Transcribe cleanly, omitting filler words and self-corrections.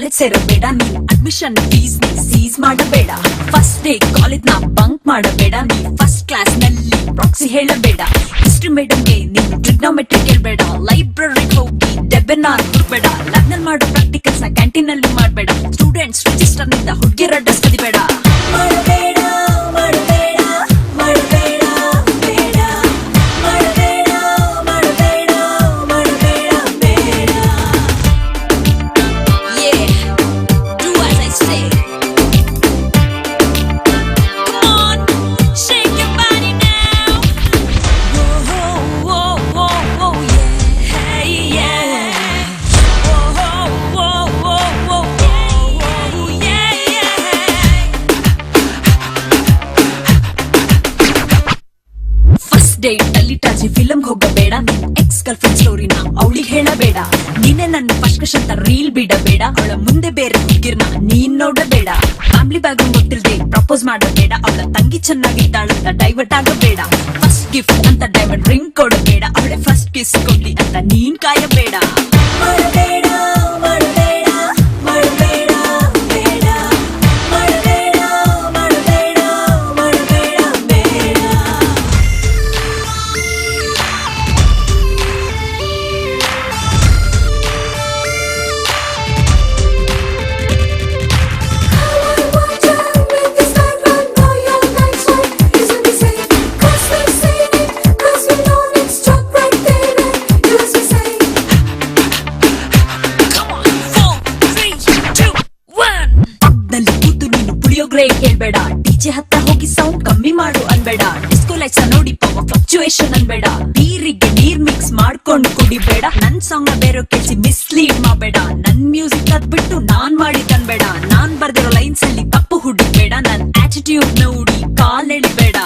College ಸೇರಬೇಡ, ನೀನ್ admission fees seize ಮಾಡಬೇಡ. First day college ನ ಬಂಕ್ ಮಾಡಬೇಡ, ನೀ ಫಸ್ಟ್ ಕ್ಲಾಸ್ ನಲ್ಲಿ ಪ್ರಾಕ್ಸಿ ಹೇಳಬೇಡ. ಹಿಸ್ಟ್ರಿ ಮೇಡಮ್ಗೆ ನೀನು ಟ್ರಿಗ್ನೋಮೆಟ್ರಿ ಕೇಳಬೇಡ. ಲೈಬ್ರರಿಗೆ ಹೋಗಿ ಡೆಬೆನಾರ್ ಹುಡ್ಬೇಡ. ಲಗ್ನ ಮಾಡೋ ಪ್ರಾಕ್ಟಿಕಲ್ಸ್ ನ ಕ್ಯಾಂಟೀನ್ ಅಲ್ಲಿ ಮಾಡಬೇಡ. ಸ್ಟೂಡೆಂಟ್ಸ್ ರಿಜಿಸ್ಟರ್ ನಿಂದ ಹುಡುಗಿರ ಅಡ್ರೆಸ್ ಕದಿಬೇಡ. ಮಾಡಬೇಡ ಮಾಡಬೇಡ ಮಾಡಬೇಡ ಬೇಡ ಮಾಡಬೇಡ ಮಾಡಬೇಡ ಮಾಡಬೇಡ ಬೇಡ. Yeah, do as I say. Come on, shake your body now. Whoa, whoa, whoa, whoa, yeah, yeah. Whoa, whoa, whoa, whoa, whoa, yeah, yeah. First date ಅಲ್ಲಿ ಟಾಜಿ ಫಿಲಂ ಹೋಗಬೇಡ. ನಿನ್ ಎಕ್ಸ್ ಗರ್ಲ್ ಫ್ರೆಂಡ್ ಸ್ಟೋರಿನ ಅವಳಿಗೆ ಹೇಳಬೇಡ. ನೀನೆ ನನ್ನ ಫಸ್ಟ್ ಕ್ರಶ್ ಅಂತ reel ಬಿಡಬೇಡ. ಅವಳ ಮುಂದೆ ಬೇರೆ ಹುಡುಗಿರ್ನ ನೀನ್ ನೋಡಬೇಡ. ಫ್ಯಾಮಿಲಿ ಬ್ಯಾಗ್ ಗೊತ್ತಿಲ್ದೆ ಪ್ರಪೋಸ್ ಮಾಡಬೇಡ. ಅವಳ ತಂಗಿ ಚೆನ್ನಾಗಿದ್ದಾಳಂತ ಡೈವರ್ಟ್ ಆಗಬೇಡ. ಫಸ್ಟ್ ಗಿಫ್ಟ್ ಅಂತ ಡೈಮಂಡ್ ರಿಂಗ್ ಕೊಡಬೇಡ. ಅವಳೆ ಫಸ್ಟ್ ಕಿಸ್ ಕೊಡ್ಲಿ ಅಂತ ನೀನ್ ಕಾಯಬೇಡ. ಮಾಡಬೇಡ ಮಾಡಬೇಡ ಮಾಡಬೇಡ ಬೇಡ ಮಾಡಬೇಡ ಮಾಡಬೇಡ ಮಾಡಬೇಡ ಬೇಡ. ಹೇಳ್ಬೇಡ. ಡಿಜೆ ಹತ್ತ ಹೋಗಿ ಸೌಂಡ್ ಕಮ್ಮಿ ಮಾಡು ಅನ್ಬೇಡ. ಡಿಸ್ಕೋ ಲೈಟ್ಸ್ ನೋಡಿ ಪವರ್ ಫ್ಲಕ್ಚುಯೇಷನ್ ಅನ್ಬೇಡ. ನೀರಿಗೆ ನೀರ್ ಮಿಕ್ಸ್ ಮಾಡ್ಕೊಂಡು ಕುಡಿಬೇಡ. ನನ್ ಸಾಂಗ್ ನ ಬೇರೆ ಕೇಳಿಸಿ ಮಿಸ್ಲೀಡ್ ಮಾಡಬೇಡ. ನನ್ ಮ್ಯೂಸಿಕ್ ಅದ್ಬಿಟ್ಟು ನಾನ್ ಮಾಡಿದ್ ಅನ್ಬೇಡ. ನಾನ್ ಬರ್ದಿರೋ ಲೈನ್ಸ್ ಅಲ್ಲಿ ತಪ್ಪು ಹುಡುಕ್ಬೇಡ. ನನ್ ಆಟಿಟ್ಯೂಡ್ ನೋಡಿ ಕಾಲ್ ಎಳಿಬೇಡ.